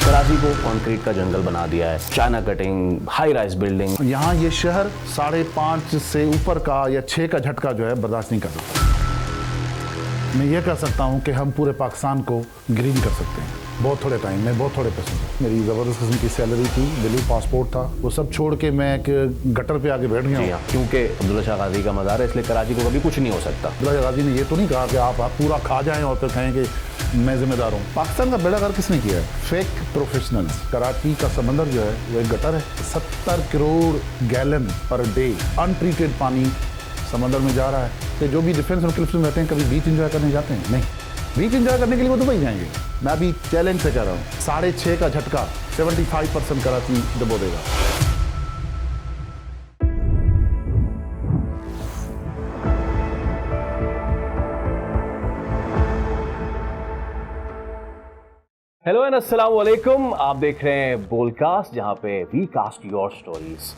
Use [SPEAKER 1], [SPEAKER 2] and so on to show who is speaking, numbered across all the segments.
[SPEAKER 1] कराची को कंक्रीट का जंगल बना दिया है, China cutting, high rise building.
[SPEAKER 2] यहाँ ये शहर 5.5 से ऊपर का या 6 का झटका जो है बर्दाश्त नहीं कर सकता। मैं ये कह सकता हूँ कि हम पूरे पाकिस्तान को ग्रीन कर सकते हैं बहुत थोड़े टाइम में, बहुत थोड़े पैसों में। मेरी ज़बरदस्त किस्म की सैलरी थी, दिल्ली पासपोर्ट था, वो सब छोड़ के मैं एक गटर पे आके बैठ गया हूँ।
[SPEAKER 1] क्योंकि अब्दुल्ला शाह गाजी का मज़ार है, इसलिए कराची को कभी कुछ नहीं हो सकता।
[SPEAKER 2] अब्दुल्ला शाह गाजी ने ये तो नहीं कहा कि आप पूरा खा जाएं और फिर कहें कि मैं जिम्मेदार हूँ। पाकिस्तान का बेड़ा गर्क किसने किया है? Fake professionals. कराची का समंदर जो है वो एक गटर है। 70 crore gallon per day untreated पानी समंदर में जा रहा है। तो जो भी डिफेंस और क्लिप्स में रहते हैं, कभी बीच एंजॉय करने जाते हैं? नहीं, बीच एंजॉय करने के लिए वो दुबई जाएंगे। मैं अभी चैलेंज से कह रहा हूँ, 6.5 का झटका 75% कराची दबो देगा।
[SPEAKER 1] हेलो एंड अस्सलाम वालेकुम। आप देख रहे हैं बोलकास्ट, जहां पे वी कास्ट योर स्टोरीज।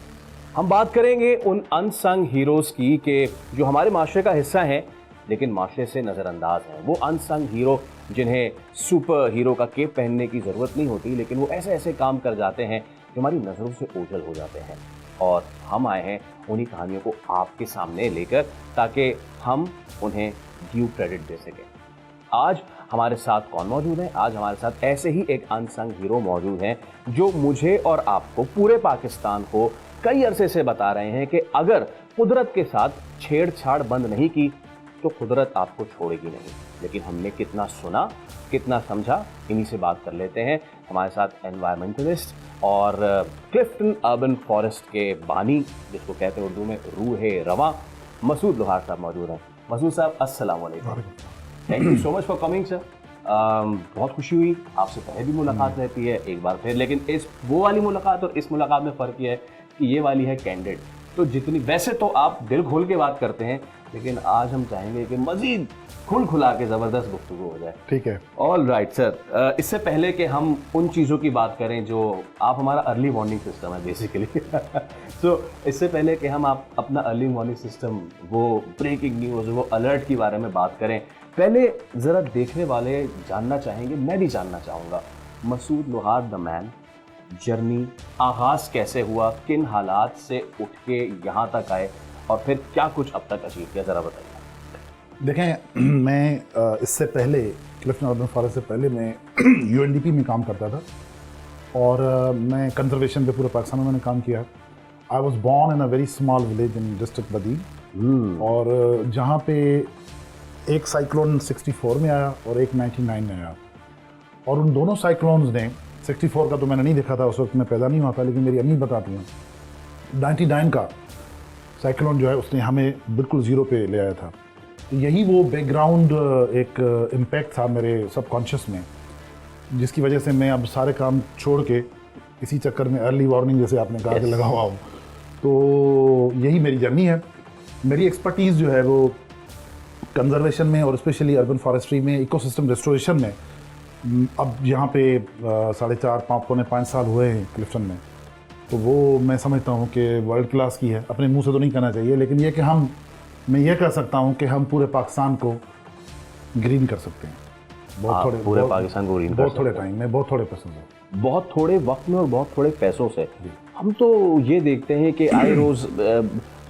[SPEAKER 1] हम बात करेंगे उन अनसंग हीरोज की कि जो हमारे माशरे का हिस्सा हैं लेकिन माशरे से नज़रअंदाज हैं। वो अनसंग हीरो जिन्हें सुपर हीरो का केप पहनने की ज़रूरत नहीं होती, लेकिन वो ऐसे ऐसे काम कर जाते हैं जो हमारी नज़रों से ओझल हो जाते हैं। और हम आए हैं उन्हीं कहानियों को आपके सामने लेकर, ताकि हम उन्हें ड्यू क्रेडिट दे सकें। आज हमारे साथ कौन मौजूद है? आज हमारे साथ ऐसे ही एक अनसंग हीरो मौजूद हैं जो मुझे और आपको, पूरे पाकिस्तान को कई अरसे से बता रहे हैं कि अगर कुदरत के साथ छेड़छाड़ बंद नहीं की तो कुदरत आपको छोड़ेगी नहीं। लेकिन हमने कितना सुना, कितना समझा, इन्हीं से बात कर लेते हैं। हमारे साथ एनवायरमेंटलिस्ट और क्लिफ्टन अर्बन फॉरेस्ट के बानी, जिसको कहते हैं उर्दू में रूहे रवां, मसूद लोहार साहब मौजूद हैं। मसूद साहब, अस्सलाम वालेकुम। Thank you so much for coming sir. बहुत खुशी हुई, आपसे पहले भी मुलाकात रहती है एक बार फिर, लेकिन इस वो वाली मुलाकात और इस मुलाकात में फ़र्क ये है कि ये वाली है कैंडिड। तो जितनी, वैसे तो आप दिल खोल के बात करते हैं, लेकिन आज हम चाहेंगे कि मज़ीद खुला के ज़बरदस्त गुफ्तगू हो जाए।
[SPEAKER 2] ठीक है,
[SPEAKER 1] ऑल राइट सर। इससे पहले कि हम उन चीज़ों की बात करें जो आप, हमारा अर्ली वार्निंग सिस्टम है बेसिकली। तो इससे पहले कि हम आप अपना अर्ली वार्निंग सिस्टम, वो ब्रेकिंग न्यूज़, वो अलर्ट के बारे में बात करें, पहले ज़रा देखने वाले जानना चाहेंगे, मैं भी जानना चाहूँगा, मसूद लोहार द मैन जर्नी आगाज़ कैसे हुआ, किन हालात से उठ के यहाँ तक आए और फिर क्या कुछ अब तक अचीव किया, ज़रा बताइए।
[SPEAKER 2] देखें, मैं इससे पहले, क्लिफ्टन अर्बन फॉरेस्ट से पहले मैं UNDP में काम करता था और मैं कंजर्वेशन पे पूरे पाकिस्तान में मैंने काम किया। I was born in a very small village in district Badin, और जहाँ पे एक साइक्लोन 64 में आया और एक 99 में आया, और उन दोनों साइक्लोन्स ने, 64 का तो मैंने नहीं देखा था, उस वक्त मैं पैदा नहीं हुआ था, लेकिन मेरी अम्मी बताती हैं 99 का साइक्लोन जो है उसने हमें बिल्कुल ज़ीरो पे ले आया था। तो यही वो बैकग्राउंड एक इम्पैक्ट था मेरे सबकॉन्शियस में, जिसकी वजह से मैं अब सारे काम छोड़ के इसी चक्कर में अर्ली वार्निंग, जैसे आपने कहा, कि लगा हुआ हूँ। तो यही मेरी जर्नी है। मेरी एक्सपर्टीज़ जो है वो कंजर्वेशन में और स्पेशली अर्बन फॉरेस्ट्री में, इकोसिस्टम रेस्टोरेशन में। अब यहाँ पे 4.5 पौने 5 साल हुए हैं क्लिफ्टन में, तो वो मैं समझता हूँ कि वर्ल्ड क्लास की है। अपने मुंह से तो नहीं कहना चाहिए, लेकिन ये कि मैं ये कह सकता हूँ कि हम पूरे पाकिस्तान को ग्रीन कर सकते हैं।
[SPEAKER 1] पूरे पाकिस्तान को ग्रीन कर सकते हैं
[SPEAKER 2] बहुत थोड़े टाइम में, बहुत थोड़े पैसों से,
[SPEAKER 1] बहुत थोड़े वक्त में और बहुत थोड़े पैसों से। हम तो ये देखते हैं कि आए रोज़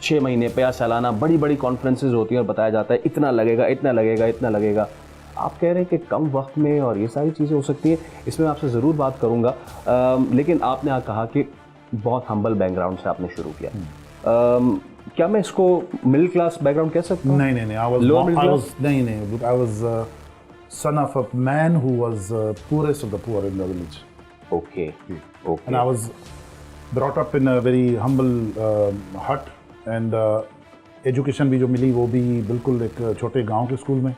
[SPEAKER 1] 6 महीने पे या सालाना बड़ी बड़ी कॉन्फ्रेंसेज होती हैं और बताया जाता है इतना लगेगा, इतना लगेगा, इतना लगेगा। आप कह रहे हैं कि कम वक्त में और ये सारी चीज़ें हो सकती हैं, इसमें आपसे ज़रूर बात करूँगा। लेकिन आपने कहा कि बहुत हम्बल बैकग्राउंड से आपने शुरू किया। क्या मैं इसको मिडिल क्लास बैकग्राउंड कह सकता हूँ?
[SPEAKER 2] नहीं, I was son of a man who was poorest of the poor in the village.
[SPEAKER 1] Okay.
[SPEAKER 2] And I was brought up in a very humble hut, and education भी जो मिली वो भी बिल्कुल एक छोटे गांव के स्कूल में।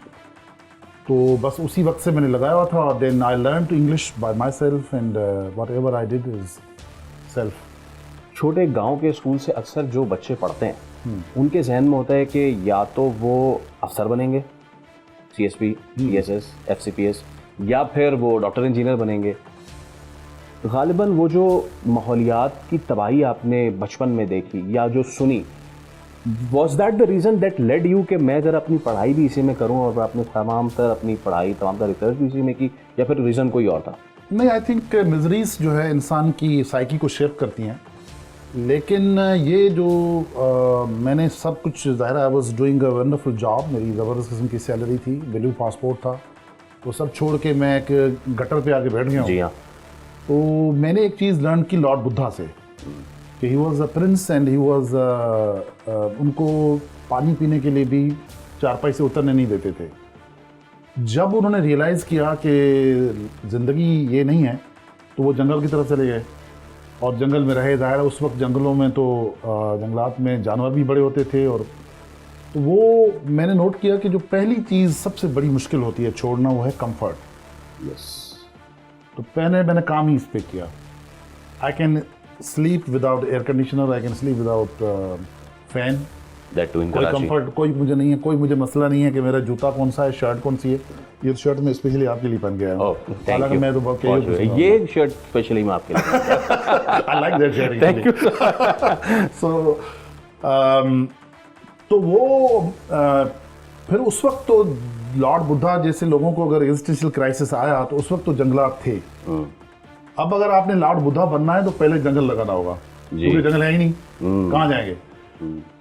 [SPEAKER 2] तो बस उसी वक्त से मैंने लगाया हुआ था। Then I learned English by myself, and whatever I did is self.
[SPEAKER 1] छोटे गांव के स्कूल से अक्सर जो बच्चे पढ़ते हैं उनके जहन में होता है कि या तो वो अफसर बनेंगे, CSP, PSS, FCPS, या फिर वो डॉक्टर इंजीनियर बनेंगे। गालिबन वो जो माहौलियात की तबाही आपने बचपन में देखी या जो सुनी, was that the reason that led you कि मैं अगर अपनी पढ़ाई भी इसी में करूं और अपनी तमाम तर अपनी पढ़ाई, तमाम तर रिसर्च भी इसी में की, या फिर रीज़न कोई और था?
[SPEAKER 2] नहीं, आई थिंक मिजरीज जो है इंसान की साइकी को शेप करती हैं, लेकिन ये जो मैंने सब कुछ ज़ाहिर I was doing a wonderful job, मेरी ज़बरदस्त किस्म की सैलरी थी, वैल्यू पासपोर्ट था, वो सब छोड़ के मैं एक गटर पे आके बैठ गया हूँ।
[SPEAKER 1] जी हाँ।
[SPEAKER 2] तो मैंने एक चीज़ लर्न की लॉर्ड बुद्धा से कि he was a prince and he was उनको पानी पीने के लिए भी चारपाई से उतरने नहीं देते थे। जब उन्होंने रियलाइज़ किया कि ज़िंदगी ये नहीं है, तो वो जंगल की तरफ चले गए और जंगल में रहे। ज़ाहिर है उस वक्त जंगलों में तो जंगलात में जानवर भी बड़े होते थे, और तो वो मैंने नोट किया कि जो पहली चीज़ सबसे बड़ी मुश्किल होती है छोड़ना, वो है कंफर्ट।
[SPEAKER 1] यस।
[SPEAKER 2] तो मैंने काम ही इस पे किया। I can sleep without air conditioner, I can sleep without fan,
[SPEAKER 1] that too in
[SPEAKER 2] कोई
[SPEAKER 1] कराची।
[SPEAKER 2] कंफर्ट कोई मुझे नहीं है, कोई मुझे मसला नहीं है कि मेरा जूता कौन सा है, शर्ट कौन सी है। ये शर्ट मैं स्पेशली आपके लिए पहन के आया हूँ।
[SPEAKER 1] ओह, थैंक
[SPEAKER 2] हालांकि
[SPEAKER 1] यू।
[SPEAKER 2] मैं तो बहुत
[SPEAKER 1] ये शर्ट स्पेशली मैं आपके लिए।
[SPEAKER 2] I like that shirt.
[SPEAKER 1] Thank you.
[SPEAKER 2] So तो वो फिर उस वक्त तो लॉर्ड बुद्धा जैसे लोगों को अगर एग्जिस्टेंशियल क्राइसिस आया तो उस वक्त तो जंगलात थे। अब अगर आपने लॉर्ड बुद्धा बनना है तो पहले जंगल लगाना होगा, क्योंकि जंगल है ही नहीं, कहाँ जाएंगे।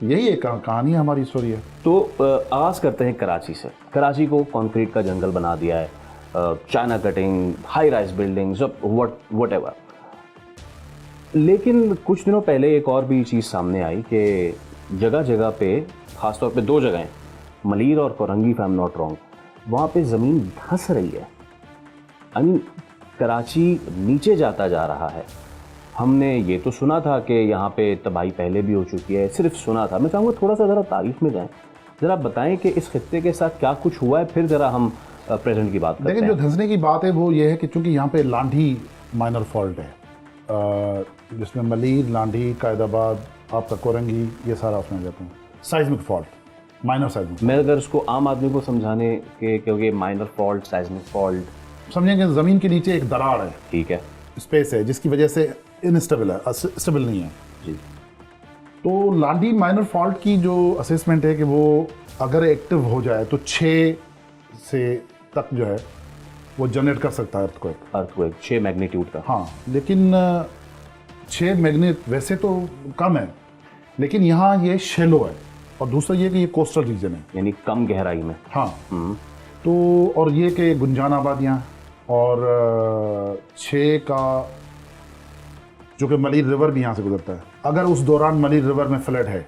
[SPEAKER 2] यही एक कहानी है, हमारी स्टोरी है।
[SPEAKER 1] तो आगाज करते हैं कराची से। कराची को कंक्रीट का जंगल बना दिया है, China cutting, high rise buildings, what ever. लेकिन कुछ दिनों पहले एक और भी चीज़ सामने आई कि जगह जगह पे, खासतौर पे दो जगहें, मलीर और Korangi, if I am not wrong, वहाँ पे ज़मीन धंस रही है। आई मीन कराची नीचे जाता जा रहा है। हमने ये तो सुना था कि यहाँ पे तबाही पहले भी हो चुकी है, सिर्फ सुना था। मैं चाहूँगा थोड़ा सा ज़रा तारीख में जाएं, ज़रा बताएं कि इस खित्ते के साथ क्या कुछ हुआ है, फिर ज़रा हम प्रेजेंट की बात करते हैं।
[SPEAKER 2] लेकिन जो धंसने की बात है वो ये है कि चूंकि यहाँ पे लांढी माइनर फॉल्ट है, जिसमें मलीर, लांढी, कायदाबाद, आपका कोरंगी, ये सारा उसमें आ जाते हैं। Seismic fault, minor seismic.
[SPEAKER 1] मैं अगर उसको आम आदमी को समझाने के, क्योंकि माइनर फॉल्ट, साइज्मिक फॉल्ट,
[SPEAKER 2] समझेंगे ज़मीन के नीचे एक दरार है,
[SPEAKER 1] ठीक है,
[SPEAKER 2] स्पेस है, जिसकी वजह से इनस्टेबल है, स्टेबल नहीं है
[SPEAKER 1] जी।
[SPEAKER 2] तो लांढी माइनर फॉल्ट की जो असेसमेंट है कि वो अगर एक्टिव हो जाए तो 6 से तक जो है वो जनरेट कर सकता है
[SPEAKER 1] अर्थक्वेक 6 मैग्नीट्यूड का।
[SPEAKER 2] हाँ, लेकिन 6 मैग्नेट वैसे तो कम है, लेकिन यहाँ ये शेलो है, और दूसरा ये कि ये कोस्टल रीजन है,
[SPEAKER 1] यानी कम गहराई में।
[SPEAKER 2] हाँ। तो और ये कि गुंजान आबादियाँ, और 6 का जो कि मलीर रिवर भी यहाँ से गुजरता है। अगर उस दौरान मलीर रिवर में फ्लड है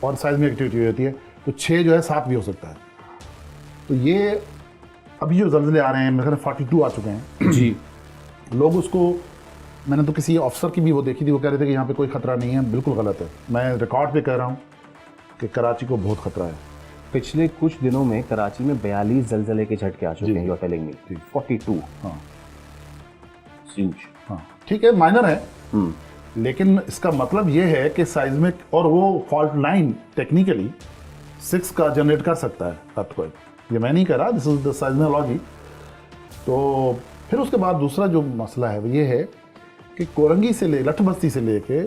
[SPEAKER 2] और साइज़मिक एक्टिविटी होती है तो 6 जो है 7 भी हो सकता है। तो ये अभी जो ज़लज़ले आ रहे हैं, मेरे ख्याल 42 आ चुके हैं
[SPEAKER 1] जी।
[SPEAKER 2] लोग उसको, मैंने तो किसी अफसर की भी वो देखी थी, वो कह रहे थे कि यहाँ पे कोई ख़तरा नहीं है। बिल्कुल गलत है। मैं रिकॉर्ड पे कह रहा हूँ कि कराची को बहुत ख़तरा है।
[SPEAKER 1] पिछले कुछ दिनों में कराची में 42 ज़लज़ले के झटके आ चुके हैं। You are telling me 42।
[SPEAKER 2] हाँ
[SPEAKER 1] ह्यूज।
[SPEAKER 2] हाँ, ठीक है, माइनर है, लेकिन इसका मतलब ये है कि साइज्मिक, और वो फॉल्ट लाइन टेक्निकली 6 का जनरेट कर सकता है अर्थक्वेक। ये मैं नहीं कह रहा, दिस इज द साइज्मोलॉजी। तो फिर उसके बाद दूसरा जो मसला है वो ये है कि कोरंगी से लठ बस्ती से लेके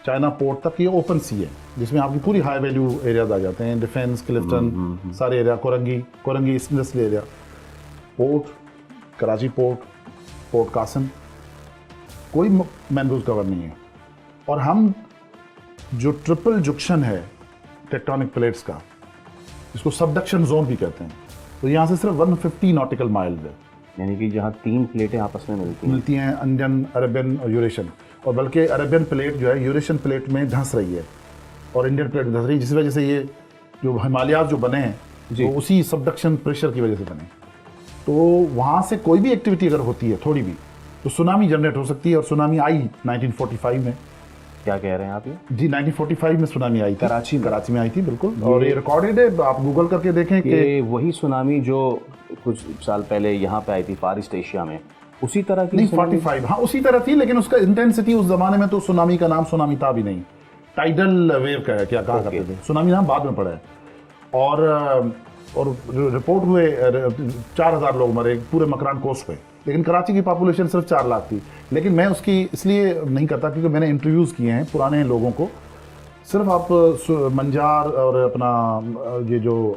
[SPEAKER 2] चाइना पोर्ट तक ये ओपन सी है, जिसमें आपकी पूरी हाई वैल्यू एरियाज आ जाते हैं, डिफेंस, क्लिफ्टन, सारे area, Korangi industrial area, port, Karachi port, port Qasim, कोई मैंग्रोव कवर नहीं है। और हम जो ट्रिपल जंक्शन है टेक्टोनिक प्लेट्स का, इसको सबडक्शन जोन भी कहते हैं, तो यहाँ से सिर्फ 150 नॉटिकल माइल्स है,
[SPEAKER 1] यानी कि जहाँ 3 प्लेटें आपस में मिलती
[SPEAKER 2] हैं, इंडियन, अरेबियन और यूरेशियन। और बल्कि अरेबियन प्लेट जो है यूरेशियन प्लेट में धंस रही है और इंडियन प्लेट में धंस रही है, जिस वजह से ये जो हिमालयाज जो बने हैं तो उसी सबडक्शन प्रेशर की वजह से बने। तो वहाँ से कोई भी एक्टिविटी अगर होती है थोड़ी भी, तो सुनामी जनरेट हो सकती है। और सुनामी आई 1945 में।
[SPEAKER 1] क्या कह रहे हैं आप? ये
[SPEAKER 2] जी 1945 में सुनामी आई थी, कराची में आई थी, बिल्कुल। और ये रिकॉर्डेड है, आप गूगल करके देखें कि
[SPEAKER 1] वही सुनामी जो कुछ साल पहले यहाँ पे आई थी फार ईस्ट एशिया में, उसी तरह की?
[SPEAKER 2] नहीं, 45, हाँ उसी तरह थी, लेकिन उसका इंटेंसिटी उस जमाने में तो सुनामी का नाम सुनामी था भी नहीं, टाइडल वेव का है, क्या कहा करते थे। सुनामी नाम बाद में पड़ा है। और रिपोर्ट हुए 4000 लोग मरे पूरे मकरान कोस्ट पे, लेकिन कराची की पॉपुलेशन सिर्फ 4 लाख थी। लेकिन मैं उसकी इसलिए नहीं करता क्योंकि मैंने इंटरव्यूज़ किए हैं पुराने लोगों को। सिर्फ आप मंजार और अपना ये जो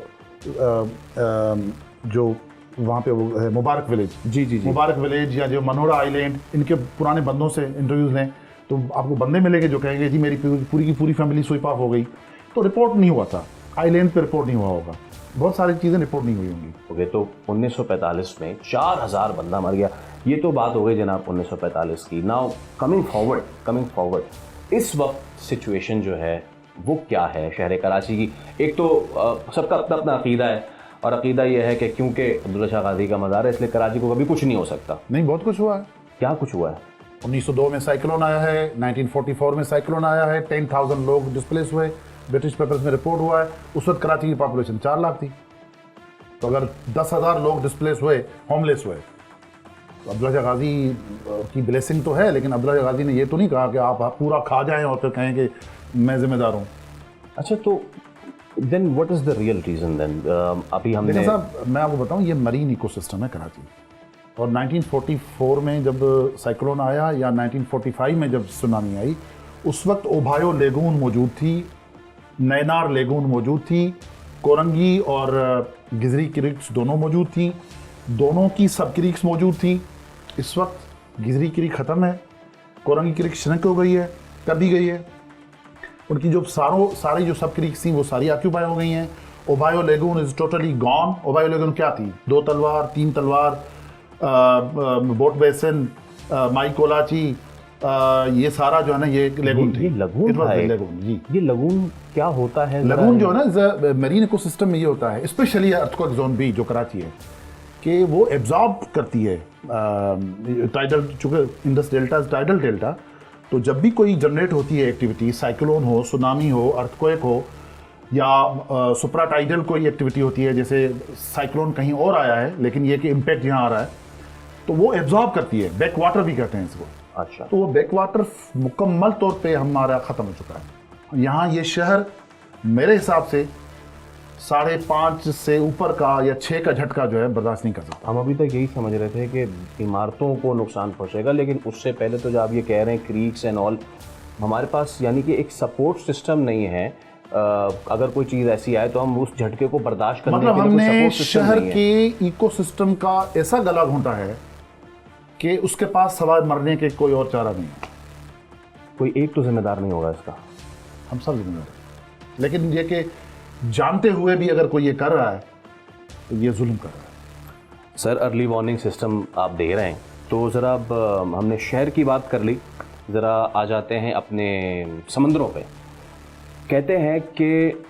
[SPEAKER 2] वहाँ पे वो है मुबारक विलेज,
[SPEAKER 1] जी जी जी।
[SPEAKER 2] मुबारक विलेज या जो मनोरा आइलैंड, इनके पुराने बंदों से इंटरव्यूज़ लें तो आपको बंदे मिलेंगे जो कहेंगे जी मेरी पूरी की पूरी फैमिली स्वीप ऑफ हो गई, तो रिपोर्ट नहीं हुआ था, आइलैंड पे रिपोर्ट नहीं हुआ होगा, बहुत सारी चीज़ें रिपोर्ट नहीं हुई होंगी।
[SPEAKER 1] ओके, तो 1945 में 4000 बंदा मर गया। ये तो बात हो गई जनाब 1945 की। नाउ कमिंग फॉरवर्ड इस वक्त सिचुएशन जो है वो क्या है शहर कराची की? एक तो सबका अपना अपना अकीदा है, और अकीदा ये है कि क्योंकि अब्दुल्ला शाह गाजी का मज़ार है इसलिए कराची को कभी कुछ नहीं हो सकता।
[SPEAKER 2] नहीं, बहुत कुछ हुआ है।
[SPEAKER 1] क्या कुछ हुआ है?
[SPEAKER 2] 1902 में साइक्लोन आया है, 1944 में साइक्लोन आया है, 10,000 लोग डिस्प्लेस हुए, ब्रिटिश पेपर्स में रिपोर्ट हुआ है। उस वक्त कराची की पॉपुलेशन 4 लाख थी, तो अगर 10,000 लोग डिस्प्लेस हुए, होमलेस हुए, तो अब्दुल्ला शाह गाजी की ब्लेसिंग तो है, लेकिन अब्दुल्ला शाह गाजी ने ये तो नहीं कहा कि आप पूरा खा जाएं और फिर कहें कि मैं जिम्मेदार हूँ।
[SPEAKER 1] अच्छा, तो then what is the real reason then? अभी हमने
[SPEAKER 2] देखिए साहब, मैं आपको बताऊं, ये मरीन इकोसिस्टम है कराची, और 1944 में जब साइक्लोन आया या 1945 में जब सुनामी आई, उस वक्त ओबायो लेगून मौजूद थी, नैनार लेगून मौजूद थी, कोरंगी और गिजरी क्रिक्स दोनों मौजूद थी, दोनों की सब क्रिक्स मौजूद थी। इस वक्त गिजरी क्रिक ख़त्म है, कोरंगी क्रिक श्रिंक हो गई है, कर दी गई है, उनकी जो सारी जो सब क्रिक्स थी वो सारी ऑक्यूपाई हो गई हैं। ओबायो लेगून इज टोटली गॉन। ओबायो लेगून क्या थी? 2 तलवार, 3 तलवार, बोट बेसिन, माई कोलाची, ये सारा जो है ना ये लेगून थी।
[SPEAKER 1] ये लगून था एक।
[SPEAKER 2] लेगून जी।
[SPEAKER 1] ये लगून क्या होता है?
[SPEAKER 2] लगून जो है ना मरीन इकोसिस्टम में ये होता है, स्पेशली अर्थक्वेक जोन बी जो कराची है, कि वो एब्जॉर्ब करती है टाइडल, चूँकि इंडस डेल्टा टाइडल डेल्टा, तो जब भी कोई जनरेट होती है एक्टिविटी, साइक्लोन हो, सुनामी हो, अर्थक्वेक हो, या सुप्रा टाइडल कोई एक्टिविटी होती है, जैसे साइक्लोन कहीं और आया है लेकिन ये कि इम्पैक्ट यहाँ आ रहा है, तो वो एब्जॉर्ब करती है। बैक वाटर भी कहते हैं इसको।
[SPEAKER 1] अच्छा,
[SPEAKER 2] तो वो बैक वाटर मुकम्मल तौर पे हमारा ख़त्म हो चुका है। यहाँ ये शहर मेरे हिसाब से 5.5 से ऊपर का या 6 का झटका जो है बर्दाश्त नहीं कर सकता।
[SPEAKER 1] हम अभी तक यही समझ रहे थे कि इमारतों को नुकसान पहुंचेगा, लेकिन उससे पहले तो जब आप ये कह रहे हैं क्रीक्स एंड ऑल, हमारे पास यानी कि एक सपोर्ट सिस्टम नहीं है। अगर कोई चीज़ ऐसी आए तो हम उस झटके को बर्दाश्त करने
[SPEAKER 2] मतलब
[SPEAKER 1] के लिए कोई
[SPEAKER 2] हमने
[SPEAKER 1] सपोर्ट सिस्टम
[SPEAKER 2] शहर
[SPEAKER 1] नहीं है।
[SPEAKER 2] के इकोसिस्टम का ऐसा गला घोंटा है कि उसके पास सवाल मरने के कोई और चारा नहीं है।
[SPEAKER 1] कोई एक तो जिम्मेदार नहीं होगा इसका।
[SPEAKER 2] हम सब जिम्मेदार हैं, लेकिन ये कि जानते हुए भी अगर कोई ये कर रहा है तो ये जुल्म कर रहा है।
[SPEAKER 1] सर, अर्ली वार्निंग सिस्टम आप दे रहे हैं, तो ज़रा अब हमने शहर की बात कर ली, ज़रा आ जाते हैं अपने समंदरों पे। कहते हैं कि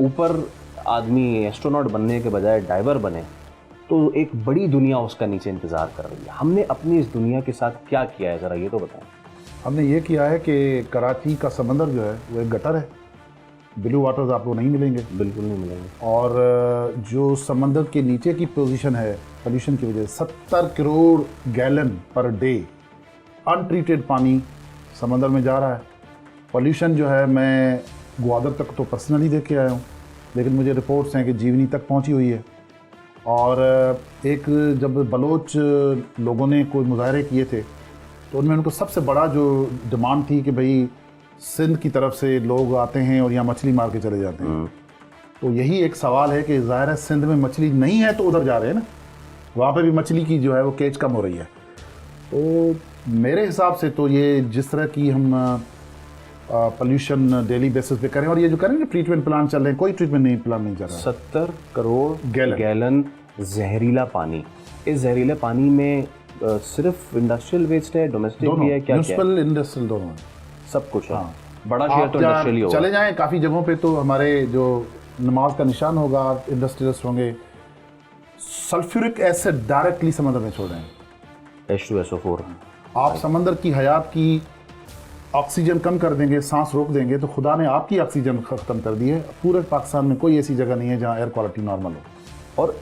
[SPEAKER 1] ऊपर आदमी एस्ट्रोनॉट बनने के बजाय डाइवर बने तो एक बड़ी दुनिया उसका नीचे इंतज़ार कर रही है। हमने अपनी इस दुनिया के साथ क्या किया है, ज़रा ये तो बताएं।
[SPEAKER 2] हमने ये किया है कि कराची का समंदर जो है वो एक गटर है, ब्लू वाटर्स आपको नहीं मिलेंगे,
[SPEAKER 1] बिल्कुल नहीं मिलेंगे।
[SPEAKER 2] और जो समंदर के नीचे की पोजीशन है पोल्यूशन की वजह से 70 crore gallon per day untreated पानी समंदर में जा रहा है। पोल्यूशन जो है, मैं ग्वादर तक तो पर्सनली देख के आया हूँ, लेकिन मुझे रिपोर्ट्स हैं कि जीवनी तक पहुँची हुई है। और एक जब बलोच लोगों ने कोई मुजाहरे किए थे तो उनमें उनको सबसे बड़ा जो डिमांड थी कि भाई सिंध की तरफ से लोग आते हैं और यहाँ मछली मार के चले जाते हैं। तो यही एक सवाल है कि ज़ाहिर है सिंध में मछली नहीं है तो उधर जा रहे हैं ना, वहाँ पे भी मछली की जो है वो केच कम हो रही है। तो मेरे हिसाब से तो ये जिस तरह की हम पोल्यूशन डेली बेसिस पे करें, और ये जो करें ना ट्रीटमेंट प्लांट चल रहे हैं, कोई ट्रीटमेंट प्लान नहीं चल रहा है।
[SPEAKER 1] 70 करोड़ गैलन जहरीला पानी। इस जहरीले पानी में सिर्फ इंडस्ट्रियल वेस्ट है, डोमेस्टिक भी है, क्या
[SPEAKER 2] म्युनिसिपल इंडस्ट्रियल दोनों है,
[SPEAKER 1] सब कुछ है।
[SPEAKER 2] हाँ।
[SPEAKER 1] बड़ा शेयर तो इंडस्ट्रियल ही होगा।
[SPEAKER 2] चले जाएं काफ़ी जगहों पे तो हमारे जो नमाज का निशान होगा इंडस्ट्रियलिस्ट होंगे, सल्फ्यूरिक एसिड डायरेक्टली समंदर में छोड़ रहे हैं,
[SPEAKER 1] H2SO4।
[SPEAKER 2] आप समंदर की हयात की ऑक्सीजन कम कर देंगे, सांस रोक देंगे, तो खुदा ने आपकी ऑक्सीजन ख़त्म कर दी है। पूरे पाकिस्तान में कोई ऐसी जगह नहीं है जहाँ एयर क्वालिटी नॉर्मल हो।
[SPEAKER 1] और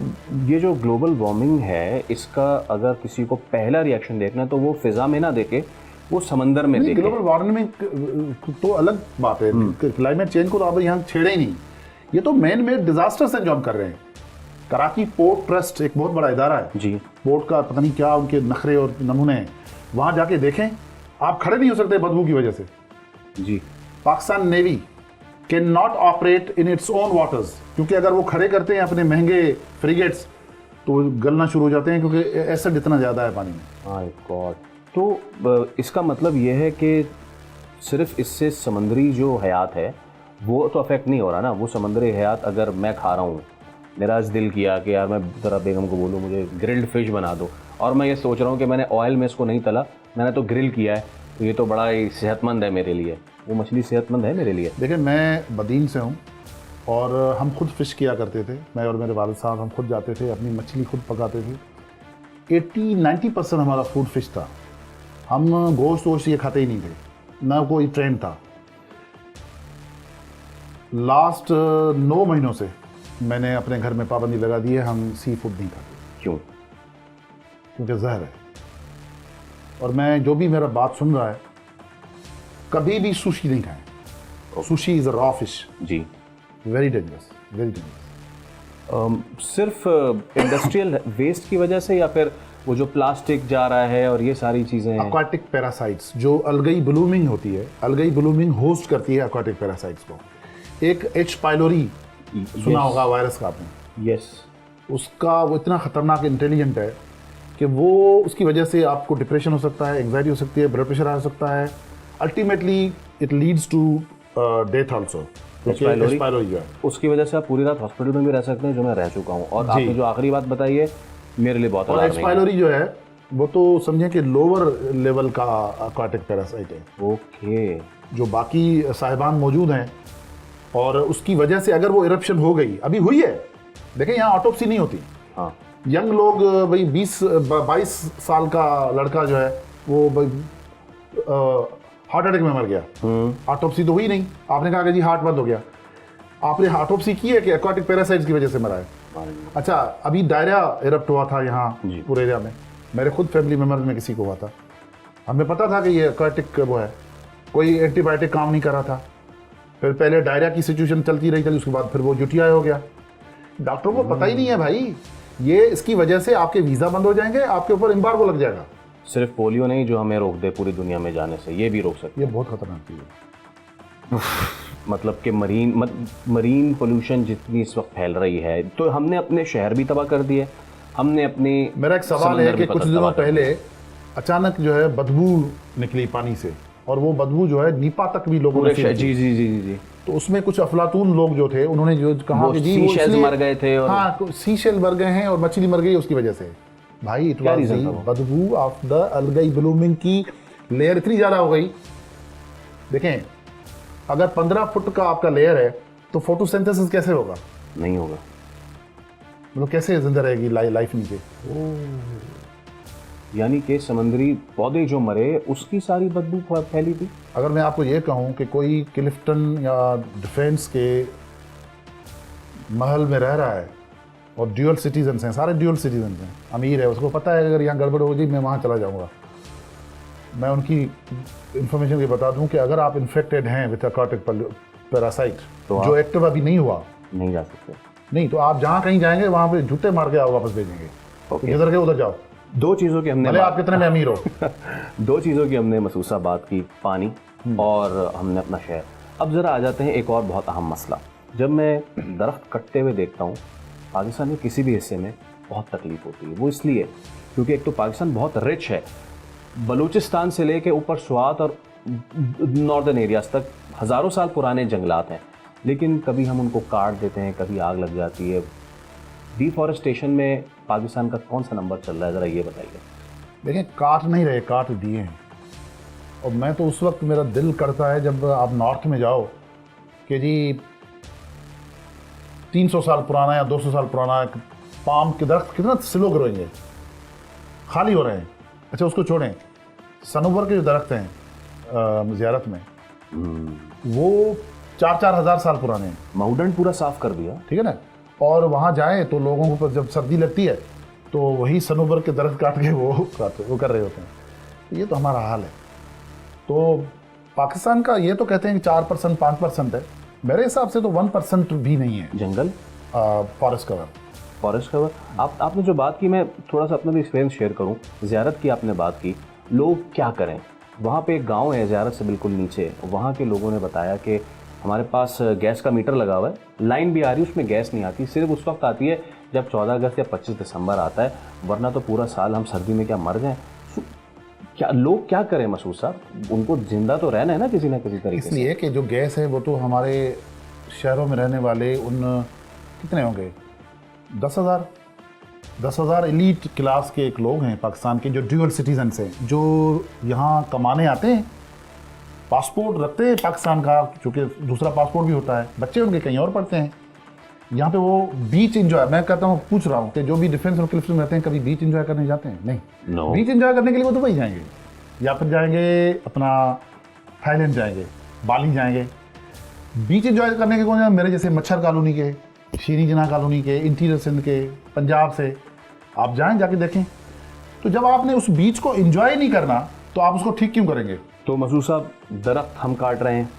[SPEAKER 1] ये जो ग्लोबल वार्मिंग है, इसका अगर किसी को पहला रिएक्शन देखना है तो वो फिजा में ना देखे, वो समंदर में देखे।
[SPEAKER 2] ग्लोबल वार्मिंग तो अलग बात है, क्लाइमेट चेंज को तो आप यहाँ छेड़े ही नहीं। ये तो मैन मेड डिजास्टर से जो हम कर रहे हैं। कराची पोर्ट ट्रस्ट एक बहुत बड़ा इदारा है
[SPEAKER 1] जी,
[SPEAKER 2] पोर्ट का पता नहीं क्या उनके नखरे और नमूने हैं, वहाँ जाके देखें, आप खड़े नहीं हो सकते बदबू की वजह से
[SPEAKER 1] जी।
[SPEAKER 2] Pakistan navy can not operate in its own waters, क्योंकि अगर वो खड़े करते हैं अपने महंगे फ्रिगेट्स तो वो गलना शुरू हो जाते हैं क्योंकि एसिड इतना ज़्यादा है पानी में।
[SPEAKER 1] My God. तो इसका मतलब ये है कि सिर्फ इससे समुद्री जो हयात है वो तो अफेक्ट नहीं हो रहा ना। वो समुद्री हयात अगर मैं खा रहा हूँ, मेरा आज दिल किया कि यार मैं ज़रा बेगम को बोलूँ मुझे ग्रिल्ड फिश बना दो, और मैं ये सोच रहा हूँ कि मैंने ऑयल में इसको नहीं तला, मैंने तो ग्रिल किया है, तो ये तो बड़ा ही सेहतमंद है मेरे लिए। वो मछली सेहतमंद है मेरे लिए?
[SPEAKER 2] देखिए, मैं बदीन से हूँ और हम खुद फ़िश किया करते थे, मैं और मेरे वालिद साहब। हम खुद जाते थे, अपनी मछली खुद पकाते थे। 80-90% हमारा फूड फ़िश था। हम गोश्त वोश्त ये खाते ही नहीं थे, ना कोई ट्रेंड था। लास्ट 9 महीनों से मैंने अपने घर में पाबंदी लगा दी है, हम सी फूड नहीं खाते।
[SPEAKER 1] क्यों?
[SPEAKER 2] क्योंकि जहर है। और मैं जो भी मेरा बात सुन रहा है, कभी भी सुशी नहीं खाएं। Sushi is a raw fish.
[SPEAKER 1] जी।
[SPEAKER 2] Very dangerous, very dangerous.
[SPEAKER 1] सिर्फ इंडस्ट्रियल वेस्ट की वजह से, या फिर वो जो प्लास्टिक जा रहा है और ये सारी चीज़ें हैं?
[SPEAKER 2] aquatic पैरासाइट्स, जो अलगई ब्लूमिंग होती है, अलगई ब्लूमिंग होस्ट करती है aquatic पैरासाइट्स को। एक एच पाइलोरी सुना होगा वायरस का आपने?
[SPEAKER 1] यस।
[SPEAKER 2] उसका वो इतना खतरनाक इंटेलिजेंट है कि वो उसकी वजह से आपको डिप्रेशन हो सकता है, एंग्जाइटी हो सकती है, ब्लड प्रेशर आ सकता है। Ultimately it leads to death also.
[SPEAKER 1] H pylori
[SPEAKER 2] जो है,
[SPEAKER 1] उसकी वजह से आप पूरी रात हॉस्पिटल में भी रह सकते हैं, जो मैं रह चुका हूँ। और आपने जो आखिरी बात बताई है मेरे लिए बहुत
[SPEAKER 2] और एच पाइलोरी जो है वो तो समझे कि लोअर लेवल का aquatic पैरासाइट है।
[SPEAKER 1] ओके।
[SPEAKER 2] जो बाकी साहिबान मौजूद हैं, और उसकी वजह से अगर वो इरप्शन हो गई, अभी हुई है, देखें यहाँ ऑटोप्सी नहीं होती।
[SPEAKER 1] हाँ।
[SPEAKER 2] यंग लोग भाई 22 साल का लड़का जो है वो हार्ट अटैक में मर गया। ऑटोप्सी तो हुई नहीं, आपने कहा कि जी हार्ट बंद हो गया। आपने ऑटोप्सी की है कि एक्वाटिक पैरासाइट्स की वजह से मरा है। अच्छा, अभी डायरिया इरप्ट हुआ था यहाँ पूरे एरिया में, मेरे खुद फैमिली मेम्बर्स में किसी को हुआ था। हमें पता था कि ये एक्वाटिक वो है, कोई एंटीबायोटिक काम नहीं कर रहा था। फिर पहले डायरिया की सिचुएशन चलती रही, उसके बाद फिर वो यूटीआई हो गया। डॉक्टरों को पता ही नहीं है भाई, ये इसकी वजह से आपके वीज़ा बंद हो जाएंगे, आपके ऊपर एम्बार्गो लग जाएगा।
[SPEAKER 1] सिर्फ पोलियो नहीं जो हमें रोक दे पूरी दुनिया में जाने से, ये भी रोक सकते
[SPEAKER 2] ये बहुत खतरनाक चीज़ है।
[SPEAKER 1] मतलब कि मरीन पोल्यूशन जितनी इस वक्त फैल रही है, तो हमने अपने शहर भी तबाह कर दिए, हमने अपनी।
[SPEAKER 2] मेरा एक सवाल है कि कुछ दिनों पहले अचानक जो है बदबू निकली पानी से, और वो बदबू जो है नीपा तक भी लोगों ने
[SPEAKER 1] जी जी जी जी जी।
[SPEAKER 2] तो उसमें कुछ अफलातून लोग जो थे, उन्होंने जो कहा कि जी
[SPEAKER 1] वो मर गए थे, और
[SPEAKER 2] हाँ सीशेल मर गए हैं और मछली मर गई उसकी वजह से। भाई इट वाज द बदबू ऑफ द अलगई ब्लूमिंग की लेयर इतनी ज़्यादा हो गई। देखें, अगर 15 फुट का आपका लेयर है तो फोटोसिंथेसिस कैसे होगा?
[SPEAKER 1] नहीं होगा।
[SPEAKER 2] मतलब कैसे जिंदा रहेगी लाइफ नीचे?
[SPEAKER 1] यानी कि समुद्री पौधे जो मरे उसकी सारी बदबू फैली थी।
[SPEAKER 2] अगर मैं आपको ये कहूँ कि कोई क्लिफ्टन या डिफेंस के महल में रह रहा है और ड्यूअल सिटीजन्स हैं, सारे ड्यूअल सिटीजन्स हैं, अमीर है, उसको पता है अगर यहाँ गड़बड़ हो गई मैं वहाँ चला जाऊँगा। मैं उनकी इंफॉर्मेशन ये बता दूँ कि अगर आप इन्फेक्टेड हैं विद aquatic पैरासाइट तो जो एक्टिव अभी नहीं हुआ,
[SPEAKER 1] नहीं जा सकते।
[SPEAKER 2] नहीं तो आप जहाँ कहीं जाएंगे वहाँ पे जूते मार के आप वापस भेजेंगे। तो जिधर के उधर जाओ।
[SPEAKER 1] दो चीज़ों की हमने,
[SPEAKER 2] भले आप कितने में अमीर हो,
[SPEAKER 1] दो चीज़ों की हमने महसूसा बात की, पानी और हमने अपना शहर। अब ज़रा आ जाते हैं एक और बहुत अहम मसला। जब मैं दरख्त कटते हुए देखता हूँ पाकिस्तान के किसी भी हिस्से में, बहुत तकलीफ होती है। वो इसलिए क्योंकि एक तो पाकिस्तान बहुत रिच है, बलूचिस्तान से लेके ऊपर स्वात और नॉर्दर्न एरियाज तक हज़ारों साल पुराने जंगलात हैं, लेकिन कभी हम उनको काट देते हैं, कभी आग लग जाती है। डिफॉरेस्टेशन में पाकिस्तान का कौन सा नंबर चल रहा है, ज़रा ये बताइए।
[SPEAKER 2] देखें, काट नहीं रहे, काट दिए हैं। और मैं तो उस वक्त मेरा दिल करता है जब आप नॉर्थ में जाओ कि जी 300 साल पुराना या 200 साल पुराना पाम के दरख्त कितना स्लो ग्रोइंग है, खाली हो रहे हैं। अच्छा उसको छोड़ें, सनोवर के जो दरख्त हैं ज़ियारत में, वो 4-4 हज़ार साल पुराने हैं।
[SPEAKER 1] माउंटेन पूरा साफ कर दिया,
[SPEAKER 2] ठीक है ना। और वहाँ जाएं तो लोगों को जब सर्दी लगती है तो वही सनोवर के दरख्त काट के वो कर रहे होते हैं। ये तो हमारा हाल है। तो पाकिस्तान का ये तो कहते हैं कि 4% 5% है, मेरे हिसाब से तो 1% भी नहीं है
[SPEAKER 1] जंगल
[SPEAKER 2] फॉरेस्ट कवर।
[SPEAKER 1] आपने जो बात की, मैं थोड़ा सा अपना भी एक्सपीरियंस शेयर करूं। ज़ियारत की आपने बात की, लोग क्या करें। वहाँ पे एक गांव है ज़ियारत से बिल्कुल नीचे, वहाँ के लोगों ने बताया कि हमारे पास गैस का मीटर लगा हुआ है, लाइन भी आ रही है, उसमें गैस नहीं आती, सिर्फ उस वक्त आती है जब 14 अगस्त या 25 दिसंबर आता है, वरना तो पूरा साल हम सर्दी में क्या मर जाएं। क्या लोग क्या करें मसूद साहब, उनको जिंदा तो रहना है ना किसी तरीके से।
[SPEAKER 2] इसलिए कि जो गैस है वो तो हमारे शहरों में रहने वाले उन कितने होंगे 10,000 एलीट क्लास के एक लोग हैं पाकिस्तान के, जो ड्यूअल सिटीजन्स हैं, जो यहाँ कमाने आते हैं, पासपोर्ट रखते हैं पाकिस्तान का, चूँकि दूसरा पासपोर्ट भी होता है, बच्चे उनके कहीं और पढ़ते हैं, यहाँ पे वो बीच एंजॉय, मैं कहता हूँ पूछ रहा हूँ कि जो भी डिफेंस और क्लिफ्स में रहते हैं कभी बीच एंजॉय करने जाते हैं? नहीं। बीच एंजॉय करने के लिए वो दुबई जाएंगे, या फिर जाएंगे अपना थाईलैंड जाएंगे, बाली जाएंगे। बीच एंजॉय करने के कौन जाए? मेरे जैसे मच्छर कॉलोनी के, शीरी जना कॉलोनी के, इंटीरियर सिंध के, पंजाब से आप जाएं, जाके देखें। तो जब आपने उस बीच को एंजॉय नहीं करना तो आप उसको ठीक क्यों करेंगे?
[SPEAKER 1] तो मसूद साहब, दरख्त हम काट रहे हैं,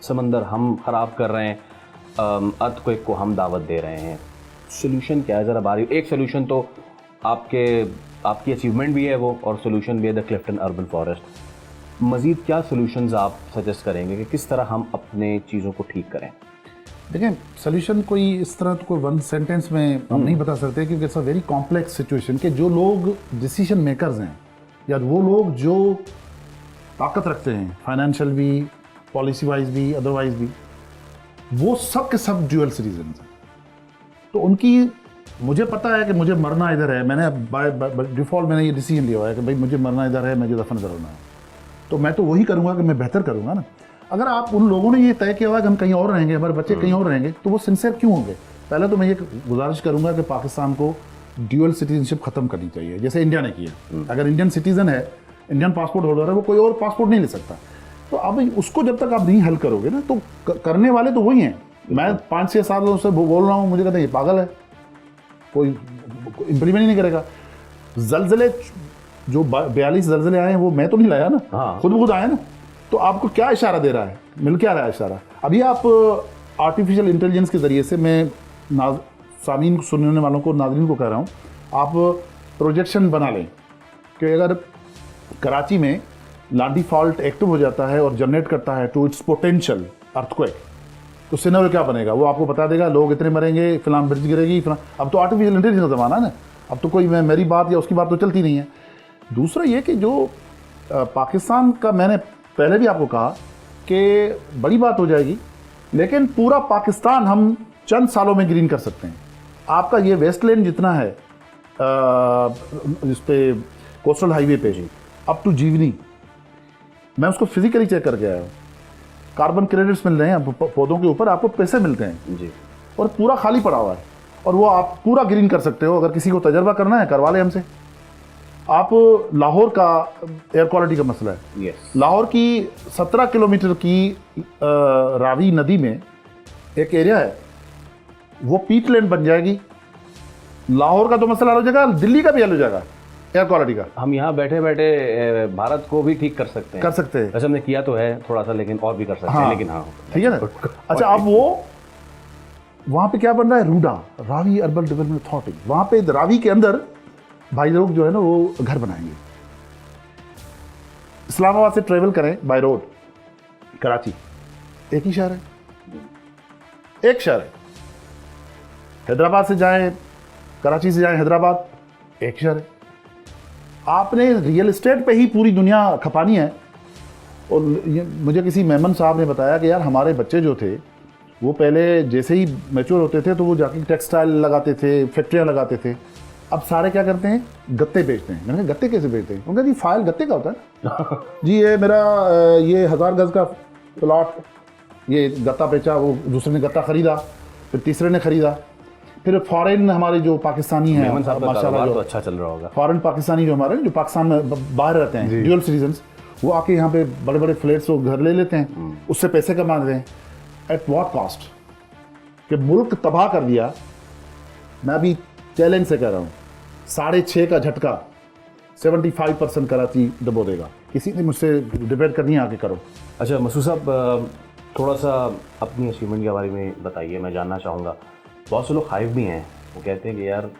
[SPEAKER 1] समंदर हम खराब कर रहे हैं, अर्थक्वेक को हम दावत दे रहे हैं, सोल्यूशन क्या है ज़रा बारी? एक सोल्यूशन तो आपकी अचीवमेंट भी है वो, और सोल्यूशन भी है द क्लिफ्टन अर्बन फॉरेस्ट। मज़ीद क्या सोल्यूशंस आप सजेस्ट करेंगे कि किस तरह हम अपने चीज़ों को ठीक करें?
[SPEAKER 2] देखें, सोल्यूशन कोई इस तरह तो कोई वन सेंटेंस में हम नहीं बता सकते, क्योंकि it's a very complex situation कि जो लोग डिसीजन मेकर्स हैं, या वो लोग जो ताकत रखते हैं फाइनेंशियल भी, पॉलिसी वाइज भी, अदरवाइज भी, वो सब के सब ड्यूअल सिटीजन हैं। तो उनकी, मुझे पता है कि मुझे मरना इधर है, मैंने बाय डिफ़ॉल्ट मैंने ये डिसीजन लिया हुआ है कि भाई मुझे मरना इधर है, मुझे दफन इधर होना है, तो मैं तो वही करूँगा कि मैं बेहतर करूँगा ना। अगर आप उन लोगों ने ये तय किया हुआ कि हम कहीं और रहेंगे, हमारे बच्चे कहीं और रहेंगे, तो वो सिंसियर क्यों होंगे? पहले तो मैं ये गुजारिश करूँगा कि पाकिस्तान को ड्यूअल सिटीजनशिप ख़त्म करनी चाहिए, जैसे इंडिया ने किया। अगर इंडियन सिटीज़न है, इंडियन पासपोर्ट होल्डर है, वो कोई और पासपोर्ट नहीं ले सकता। तो अब उसको जब तक आप नहीं हल करोगे ना, तो करने वाले तो वही हैं। मैं 5-6 सालों से बोल रहा हूँ, मुझे कहते हैं ये पागल है, कोई इम्प्लीमेंट ही नहीं करेगा। जलजले जो 42 जलजले आए हैं वो मैं तो नहीं लाया ना, खुद आया ना। तो आपको क्या इशारा दे रहा है, मिल क्या रहा है इशारा? अभी आप आर्टिफिशियल इंटेलिजेंस के ज़रिए से, मैं सामीन सुनने वालों को, नाज़रीन को कह रहा हूँ, आप प्रोजेक्शन बना लें कि अगर कराची में लाडी फॉल्ट एक्टिव हो जाता है और जनरेट करता है टू इट्स पोटेंशियल अर्थक्वेक, तो सिनेरियो क्या बनेगा वो आपको बता देगा। लोग इतने मरेंगे, फिलहाल ब्रिज गिरेगी, अब तो आर्टिफिशियल इंटेलिजेंस का ज़माना है ना, अब तो कोई मेरी बात या उसकी बात तो चलती नहीं है। दूसरा ये कि जो पाकिस्तान का, मैंने पहले भी आपको कहा कि बड़ी बात हो जाएगी, लेकिन पूरा पाकिस्तान हम चंद सालों में ग्रीन कर सकते हैं। आपका ये वेस्टलैंड जितना है जिस पे कोस्टल हाईवे पे जी अप टू जीवनी, मैं उसको फिजिकली चेक करके आया हूँ। कार्बन क्रेडिट्स मिल रहे हैं पौधों के ऊपर, आपको पैसे मिलते हैं जी, और पूरा खाली पड़ा हुआ है, और वो आप पूरा ग्रीन कर सकते हो। अगर किसी को तजर्बा करना है करवा ले हमसे। आप लाहौर का एयर क्वालिटी का मसला है, लाहौर की 17 किलोमीटर की रावी नदी में एक एरिया है, वो पीटलैंड बन जाएगी। लाहौर का तो मसला हल हो जाएगा, दिल्ली का भी हल हो जाएगा एयर क्वालिटी का।
[SPEAKER 1] हम यहाँ बैठे बैठे भारत को भी ठीक कर सकते हैं। वैसे हमने किया तो है थोड़ा सा, लेकिन और भी कर सकते हैं। लेकिन हाँ,
[SPEAKER 2] ठीक है ना। अच्छा, अब वो वहाँ पे क्या बन रहा है? RUDA, Ravi urban development authority. वहाँ पे रावी के अंदर भाई लोग जो है ना वो घर बनाएंगे। इस्लामाबाद से ट्रेवल करें बाय रोड, कराची एक ही शहर है, एक शहर है। हैदराबाद से जाएं, कराची से जाएं हैदराबाद, एक शहर है। आपने रियल एस्टेट पे ही पूरी दुनिया खपानी है। और मुझे किसी मेमन साहब ने बताया कि यार हमारे बच्चे जो थे वो पहले जैसे ही मैच्योर होते थे तो वो जाके टेक्सटाइल लगाते थे, फैक्ट्रियाँ लगाते थे। अब सारे क्या करते हैं? गत्ते बेचते हैं। मैंने कहा गत्ते कैसे बेचते हैं? उनका जी फाइल गत्ते का होता है जी, ये मेरा ये 1000 गज का प्लॉट, ये गत्ता बेचा, वो दूसरे ने गत्ता खरीदा, फिर तीसरे ने खरीदा, फिर फॉरेन हमारे जो पाकिस्तानी हैं माशाल्लाह,
[SPEAKER 1] तो अच्छा चल रहा होगा,
[SPEAKER 2] फॉरेन पाकिस्तानी जो हमारे जो पाकिस्तान में बाहर रहते हैं ड्यूअल सिटीजन्स, वो आके यहाँ पे बड़े बड़े फ्लैट्स वो घर ले लेते हैं, उससे पैसे कमा रहे हैं। At what cost? कि मुल्क तबाह कर दिया। मैं अभी चैलेंज से कह रहा हूँ, 6.5 का झटका 75% कराची दबो देगा। किसी ने मुझसे डिबेट करनी है, आके करो।
[SPEAKER 1] अच्छा मसूद साहब, थोड़ा सा अपनी अचीवमेंट के बारे में बताइए, मैं जानना चाहूँगा। बहुत से लोग खाइफ भी हैं, वो कहते हैं कि यार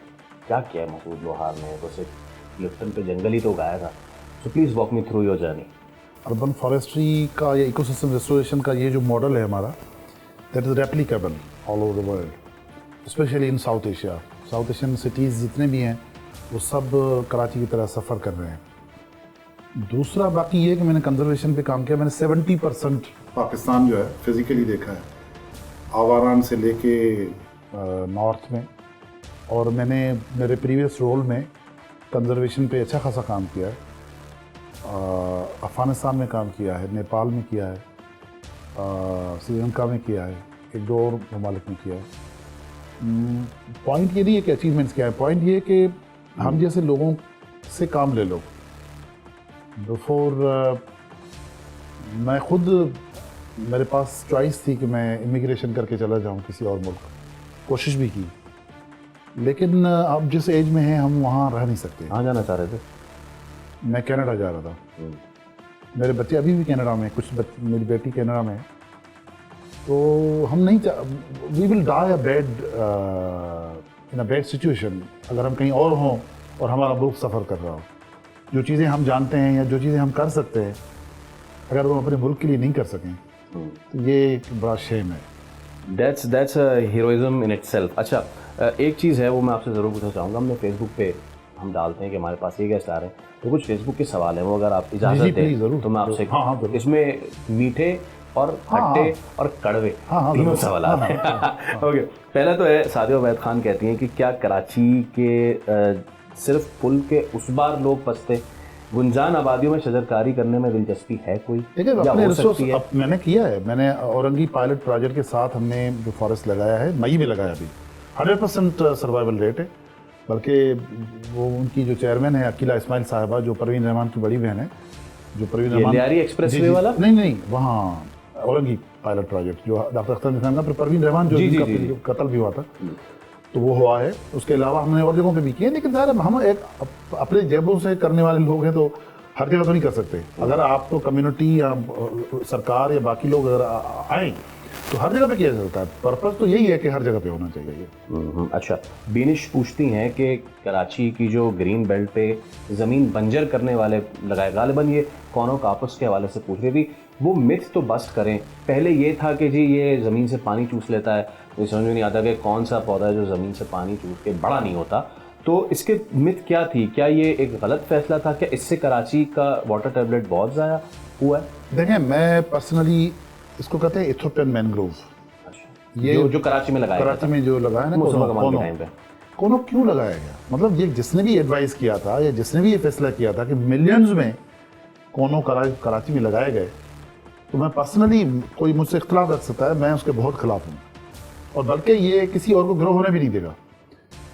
[SPEAKER 1] क्या किया है मसूद लोहार ने, वो सिर्फ क्लिफ्टन पे जंगल ही तो उगाया था। So please walk me through your journey.
[SPEAKER 2] Urban forestry का या इकोसिस्टम रिस्टोरेशन का ये जो मॉडल है हमारा, that is replicable all over the world, specially in south Asia, south Asian cities जितने भी हैं वो सब कराची की तरह सफ़र कर रहे हैं। दूसरा बाकी ये कि मैंने कंजर्वेशन पे काम किया, मैंने 70% पाकिस्तान जो है फिज़िकली देखा है, आवारान से लेके नॉर्थ में, और मैंने मेरे प्रीवियस रोल में कंजर्वेशन पे अच्छा खासा काम किया है। अफ़गानिस्तान में काम किया है, नेपाल में किया है, श्रीलंका में किया है, एक दो और ममालिक में किया है। पॉइंट ये नहीं है कि अचीवमेंट्स क्या है, पॉइंट ये है कि हम जैसे लोगों से काम ले लो। बिफोर मैं खुद, मेरे पास चॉइस थी कि मैं इमिग्रेशन करके चला जाऊं किसी और मुल्क, कोशिश भी की, लेकिन अब जिस एज में हैं हम वहाँ रह नहीं सकते।
[SPEAKER 1] कहाँ जाना चाह रहे थे?
[SPEAKER 2] मैं कनाडा जा रहा था। मेरे बच्चे अभी भी कनाडा में, मेरी बेटी कनाडा में है। तो हम नहीं we will die in a bad situation अगर हम कहीं और हों और हमारा मुल्क सफ़र कर रहा हो। जो चीज़ें हम जानते हैं या जो चीज़ें हम कर सकते हैं, अगर वो अपने मुल्क के लिए नहीं कर सकें तो ये एक बड़ा शेम है।
[SPEAKER 1] That's heroism in itself. अच्छा, एक चीज़ है वो मैं आपसे ज़रूर पूछना चाहूँगा। हमने फेसबुक पे हम डालते हैं कि हमारे पास ये गेस्ट आ रहे हैं, तो कुछ फेसबुक के सवाल हैं, वो अगर आप इजाज़त दें तो मैं आपसे, इसमें मीठे और खट्टे और कड़वे तीनों सवाल आते हैं। ओके, पहला तो है, सादिया उबैद खान कहती हैं कि क्या कराची के सिर्फ पुल के उस बार लोग बसते, गुंजान आबादियों में शजरकारी करने में दिलचस्पी है कोई?
[SPEAKER 2] देखिए, अपने रिसोर्स मैंने किया है। मैंने औरंगी पायलट प्रोजेक्ट के साथ हमने जो फॉरेस्ट लगाया है, मई में लगाया, अभी 100% सर्वाइवल रेट है। बल्कि वो उनकी जो चेयरमैन है अकीला इस्माइल साहिबा, जो परवीन रहमान की बड़ी बहन है, जो परवीन रहमान
[SPEAKER 1] लियारी एक्सप्रेसवे वाला,
[SPEAKER 2] नहीं वहाँ औरंगी पायलट प्रोजेक्ट जो डॉक्टर अख्तर निजाम का, परवीन रहमान जो जिनका कत्ल भी हुआ था, तो वो हुआ है। उसके अलावा हमने और जगहों पे भी किए, लेकिन ज़ाहिर हम एक अपने जेबों से करने वाले लोग हैं, तो हर जगह तो नहीं कर सकते। अगर आप तो कम्युनिटी या सरकार या बाकी लोग अगर आए तो हर जगह पे किया जाता है। पर्पस तो यही है कि हर जगह पे होना चाहिए।
[SPEAKER 1] अच्छा, बीनिश पूछती हैं कि कराची की जो ग्रीन बेल्ट पे ज़मीन बंजर करने वाले लगाए, गालिबन ये कौनो कापस के हवाले से पूछ रही थी, वो मिथ तो बस्ट करें। पहले ये था कि जी ये ज़मीन से पानी चूस लेता है, तो समझ में नहीं आता कि कौन सा पौधा है जो ज़मीन से पानी चूस के बड़ा नहीं होता। तो इसके मिथ क्या थी? क्या ये एक गलत फैसला था? क्या इससे कराची का वाटर टैबलेट बहुत ज़्यादा हुआ है?
[SPEAKER 2] देखें, मैं पर्सनली इसको कहते हैं इथोपियन मैनग्रोव।
[SPEAKER 1] अच्छा, ये जो कराची में लगाया,
[SPEAKER 2] कराची में जो लगाया ना, कोनो क्यों लगाया गया? मतलब ये जिसने भी एडवाइस किया था या जिसने भी ये फैसला किया था कि मिलियंस में कोनो कराची में लगाए गए, तो मैं पर्सनली, कोई मुझसे इख्तलाफ रख सकता है, मैं उसके बहुत खिलाफ हूँ, और बल्कि ये किसी और को ग्रो होने भी नहीं देगा।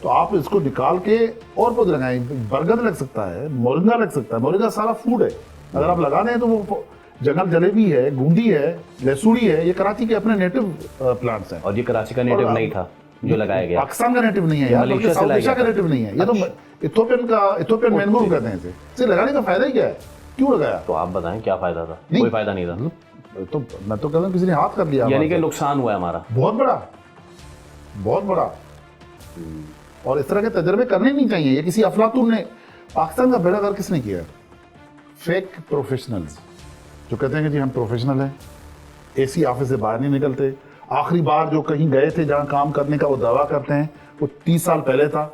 [SPEAKER 2] तो आप इसको निकाल के और पौधे लगाएं, बरगद लग सकता है, मोरिंगा लग सकता है। मोरिंगा सारा फूड है, अगर आप लगा दें तो वो जंगल जलेबी है, गूंदी है, लहसुड़ी है, ये कराची के अपने नेटिव प्लांट्स हैं।
[SPEAKER 1] और ये कराची का नेटिव नहीं था जो लगाया गया,
[SPEAKER 2] पाकिस्तान का नेटिव नहीं है यार, बल्कि साउथ एशिया का नेटिव नहीं है। ये तो इथोपियन मैनग्रोव कहते हैं इसे लगाने का फायदा ही क्या है? क्यों लगाया?
[SPEAKER 1] तो आप बताएं क्या फायदा था? कोई फायदा नहीं था।
[SPEAKER 2] तो मैं तो कहता हूँ किसी ने हाथ कर लिया,
[SPEAKER 1] यानी कि नुकसान हुआ है हमारा बहुत
[SPEAKER 2] बड़ा। और इस तरह के तजर्बे करने नहीं चाहिए। ये किसी अफलातून ने, पाकिस्तान का बेड़ा गर्क किसने किया? फेक प्रोफेशनल्स जो कहते हैं कि जी हम प्रोफेशनल हैं, एसी ऑफिस से बाहर नहीं निकलते। आखिरी बार जो कहीं गए थे जहां काम करने का वो दावा करते हैं वो 30 साल पहले था।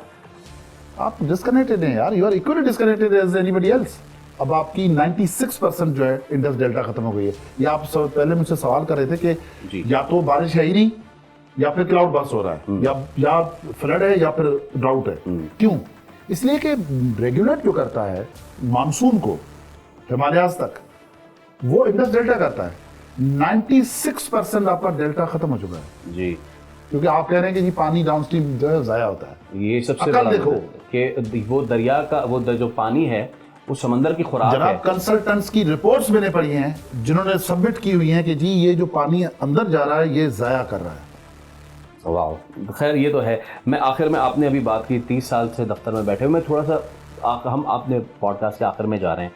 [SPEAKER 2] आप डिस्कनेक्टेड हैं यार, you are equally disconnected as anybody else. अब आपकी 96% जो है इंडस डेल्टा खत्म हो गई है। या आप पहले मुझसे सवाल कर रहे थे कि या तो बारिश है ही नहीं, या फिर क्लाउड बर्स्ट हो रहा है, या फ्लड है, या फिर ड्राउट है। क्यों? इसलिए कि रेगुलेट जो करता है मानसून को हिमालयाज तक, वो इंडस डेल्टा करता है। 96% आपका डेल्टा खत्म हो चुका है
[SPEAKER 1] जी,
[SPEAKER 2] क्योंकि आप कह रहे हैं कि जी पानी डाउनस्ट्रीम जो है जाया होता है।
[SPEAKER 1] ये सबसे बड़ा देखो कि वो दरिया का वो जो पानी है वो समंदर की खुराक है।
[SPEAKER 2] जनाब, कंसल्टेंट्स की रिपोर्ट्स मैंने पढ़ी हैं जिन्होंने सबमिट की हुई हैं कि जी ये जो पानी अंदर जा रहा है ये जाया कर रहा है।
[SPEAKER 1] वाह, खैर ये तो है। मैं आखिर में, आपने अभी बात की 30 साल से दफ्तर में बैठे हुए, मैं थोड़ा सा हम आपने पॉडकास्ट के आखिर में जा रहे हैं।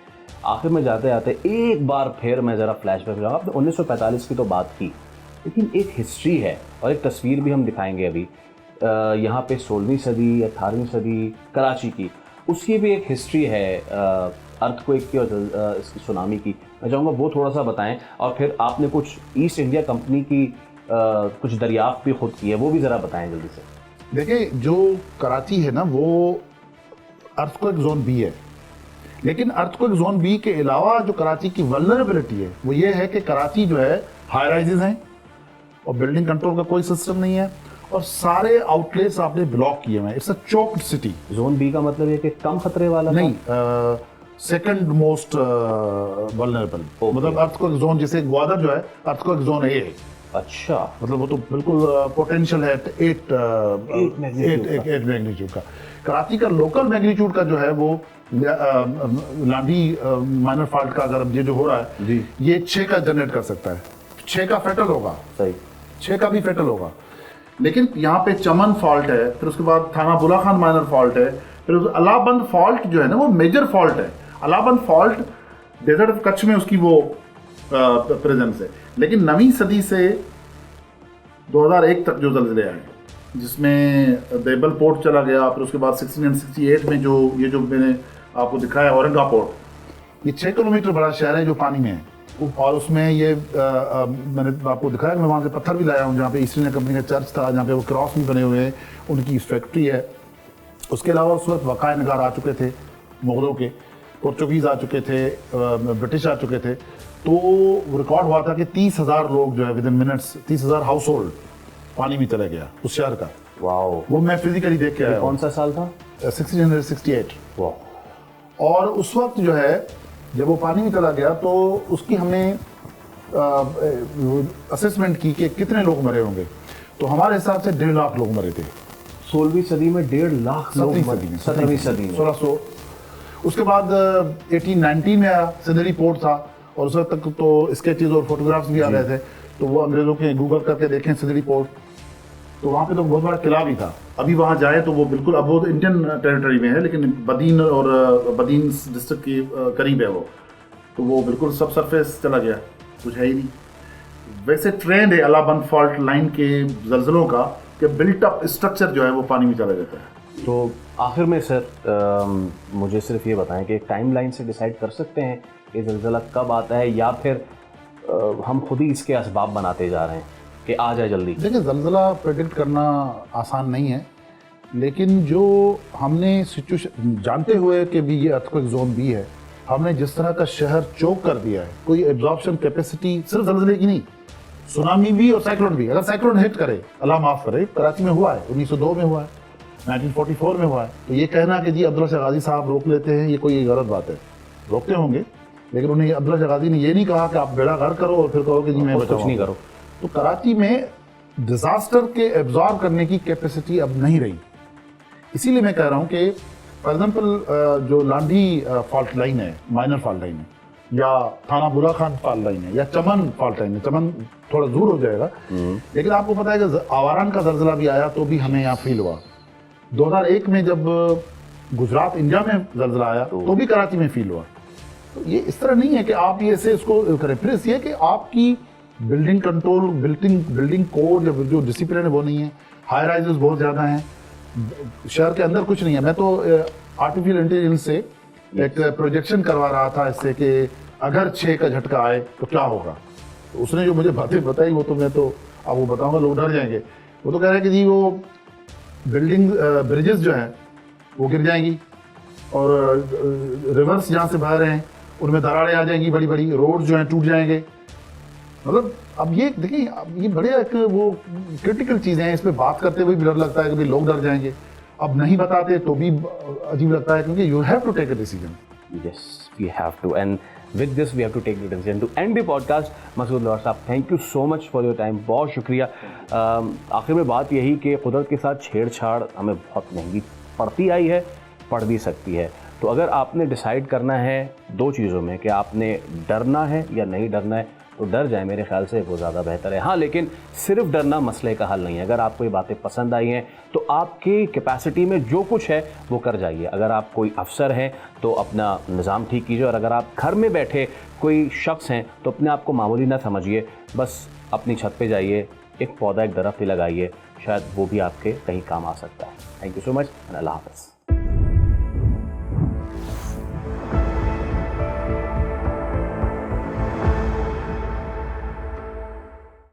[SPEAKER 1] आखिर में जाते जाते एक बार फिर मैं ज़रा फ्लैशबैक जाऊँगा। आपने 1945 की तो बात की, लेकिन एक हिस्ट्री है और एक तस्वीर भी हम दिखाएंगे अभी। यहाँ पे 16वीं सदी 18वीं सदी कराची की, उसकी भी एक हिस्ट्री है, अर्थक्वेक की और इसकी सुनामी की। मैं चाहूँगा वो थोड़ा सा बताएं, और फिर आपने कुछ ईस्ट इंडिया कंपनी की कुछ दरियाफ्त भी खुद की है, वो भी ज़रा बताएं जल्दी से।
[SPEAKER 2] देखिए जो कराची है ना वो अर्थक्वेक जोन बी है, लेकिन अर्थक्वेक जोन बी के अलावा जो कराची की वल्नरेबिलिटी है वो ये है कि कराची जो है हाई राइजेस हैं और बिल्डिंग कंट्रोल का कोई सिस्टम नहीं है और सारे आउटलेट्स आपने ब्लॉक किए हुए हैं। It's a choked city.
[SPEAKER 1] Zone B का मतलब है कि कम खतरे वाला
[SPEAKER 2] नहीं, सेकंड मोस्ट वल्नरेबल, मतलब अर्थक्वेक जोन, जैसे ग्वादर जो है अर्थक्वेक जोन ए है।
[SPEAKER 1] अच्छा,
[SPEAKER 2] मतलब वो तो बिल्कुल पोटेंशियल है 8 मैग्नीट्यूड का। कराची का लोकल मैग्नीट्यूड का जो है वो लांडी माइनर फॉल्ट का अगर ये जो हो रहा है
[SPEAKER 1] जी,
[SPEAKER 2] ये 6 का जनरेट कर सकता है, 6 का फेटल होगा,
[SPEAKER 1] सही,
[SPEAKER 2] 6 का भी फेटल होगा। लेकिन यहाँ पे चमन फॉल्ट है, फिर उसके बाद थाना बुला खान माइनर फॉल्ट है, फिर अलाबंद फॉल्ट जो है ना वो मेजर फॉल्ट है। अलाबंद फॉल्ट डेजर्ट ऑफ कच्छ में उसकी वो प्रेजेंस है। लेकिन नवीं सदी से 2001 तक जो ज़लज़ले आए जिसमें देबल पोर्ट चला गया, फिर उसके बाद 1668 में जो ये जो मैंने आपको दिखाया औरंगा पोर्ट, ये 6 किलोमीटर बड़ा शहर है जो पानी में है। और उसमें ये मैंने आपको दिखाया, मैं वहाँ से पत्थर भी लाया हूँ जहाँ पे ईस्ट इंडिया कंपनी का चर्च था, जहाँ पे वो क्रॉस भी बने हुए हैं, उनकी फैक्ट्री है। उसके अलावा उस वक्त वक़ाए नगार आ चुके थे मुग़लों के, पोर्चुगीज़ आ चुके थे, ब्रिटिश आ चुके थे। तो रिकॉर्ड हुआ था कि 30,000 लोग जो है with in minutes, 30,000 house hold पानी में चला गया उस शहर का।
[SPEAKER 1] वाओ,
[SPEAKER 2] वो मैं फिजिकली देख के आया।
[SPEAKER 1] कौन सा साल था?
[SPEAKER 2] 1668।
[SPEAKER 1] वाह।
[SPEAKER 2] और उस वक्त जो है जब वो पानी में चला गया तो उसकी हमने असेसमेंट की कि कितने लोग मरे होंगे। तो हमारे हिसाब से 1.5 लाख लोग मरे थे
[SPEAKER 1] 16वीं सदी में। 1.5 लाख लोग 17वीं सदी में
[SPEAKER 2] 1600। उसके बाद 1819 में आया, सिंदरी पोर्ट था, और उस वक्त तक तो स्केचेस और फोटोग्राफ्स भी आ रहे थे। तो वो अंग्रेजों के गूगल करके देखें सिंदरी पोर्ट, तो वहाँ पे तो बहुत बड़ा किला भी था। अभी वहाँ जाए तो वो बिल्कुल, अब वो इंडियन टेरिटरी में है लेकिन बदीन और बदीन डिस्ट्रिक्ट की करीब है वो, तो वो बिल्कुल सब सरफेस चला गया, कुछ है ही नहीं। वैसे ट्रेंड है अलाबंद फॉल्ट लाइन के जल्जलों का कि बिल्ट अप स्ट्रक्चर जो है वो पानी में चला जाता है।
[SPEAKER 1] तो आखिर में सर मुझे सिर्फ ये बताएं कि एक टाइम लाइन से डिसाइड कर सकते हैं कि ज़लज़ला कब आता है, या फिर हम खुद ही इसके असबाब बनाते जा रहे हैं कि आ जाए जल्दी?
[SPEAKER 2] देखिए ज़लज़ला प्रेडिक्ट करना आसान नहीं है, लेकिन जो हमने सिचुएशन जानते हुए कि भी ये अर्थक्वेक जोन भी है, हमने जिस तरह का शहर चोक कर दिया है, कोई एब्जॉर्प्शन कैपेसिटी सिर्फ ज़लज़ले की नहीं, सुनामी भी और साइक्लोन भी। अगर साइक्लोन हिट करे, अल्लाह माफ़ करे, कराची में हुआ है, 1902 में हुआ है, 1944 में हुआ है। तो ये कहना कि जी अब्दुल्ला शाह गाज़ी साहब रोक लेते हैं, ये कोई गलत बात है। रोकते होंगे, लेकिन उन्हें अब्दुल्ला शाह गाज़ी ने ये नहीं कहा कि आप बेड़ा गर्क करो और फिर कहो कि जी मैं
[SPEAKER 1] कुछ नहीं करो।
[SPEAKER 2] तो कराची में डिजास्टर के एब्जॉर्ब करने की कैपेसिटी अब नहीं रही। इसीलिए मैं कह रहा हूँ कि फॉर एग्जांपल जो लांडी फॉल्ट लाइन है, माइनर फॉल्ट लाइन है, या थाना बुला खान फॉल्ट लाइन है, या चमन फॉल्ट लाइन है, चमन थोड़ा दूर हो जाएगा, लेकिन आपको पता है कि आवारान का ज़लज़ला भी आया तो भी हमें यहाँ फील हुआ। 2001 में जब गुजरात इंडिया में ज़लज़ला आया तो भी कराची में फील हुआ। तो ये इस तरह नहीं है कि आप ये से इसको करें। फिर ये कि आपकी बिल्डिंग कंट्रोल, बिल्डिंग कोड या जो डिसिप्लिन है वो नहीं है, हाई राइजेस बहुत ज़्यादा हैं, शहर के अंदर कुछ नहीं है। मैं तो आर्टिफिशियल इंटेलिजेंस से एक प्रोजेक्शन करवा रहा था इससे कि अगर 6 का झटका आए तो क्या होगा। तो उसने जो मुझे बातें बताई वो तो मैं तो आपको बताऊंगा, लोग डर जाएंगे। वो तो कह रहे हैं कि जी वो बिल्डिंग ब्रिजेस जो हैं वो गिर जाएंगी, और रिवर्स जहाँ से बह रहे हैं उनमें दरारें आ जाएंगी, बड़ी बड़ी रोड जो हैं टूट जाएंगे। मतलब अब ये देखिए, अब ये बड़े एक वो क्रिटिकल चीज़ें हैं, इस पर बात करते हुए भी डर लगता है कि भाई लोग डर जाएंगे। अब नहीं बताते तो भी अजीब लगता है, क्योंकि you have to take a decision.
[SPEAKER 1] Yes, we have to, and with this we have to take the decision to end the podcast. Masood Lawar साहब, thank you so much for your time, बहुत शुक्रिया। आखिर में बात यही कि कुदरत के साथ छेड़छाड़ हमें बहुत महंगी पड़ती आई है, पड़ भी सकती है। तो अगर आपने डिसाइड करना है 2 चीज़ों में कि आपने डरना है या नहीं डरना है, तो डर जाए, मेरे ख्याल से वो ज़्यादा बेहतर है। हाँ, लेकिन सिर्फ डरना मसले का हल नहीं है। अगर आपको ये बातें पसंद आई हैं तो आपकी कैपेसिटी में जो कुछ है वो कर जाइए। अगर आप कोई अफसर हैं तो अपना निज़ाम ठीक कीजिए, और अगर आप घर में बैठे कोई शख्स हैं तो अपने आप को मामूली ना समझिए, बस अपनी छत पे जाइए, एक पौधा, एक दरख्त ही लगाइए, शायद वो भी आपके कहीं काम आ सकता है। थैंक यू सो मच, अल्लाह हाफ़िज़।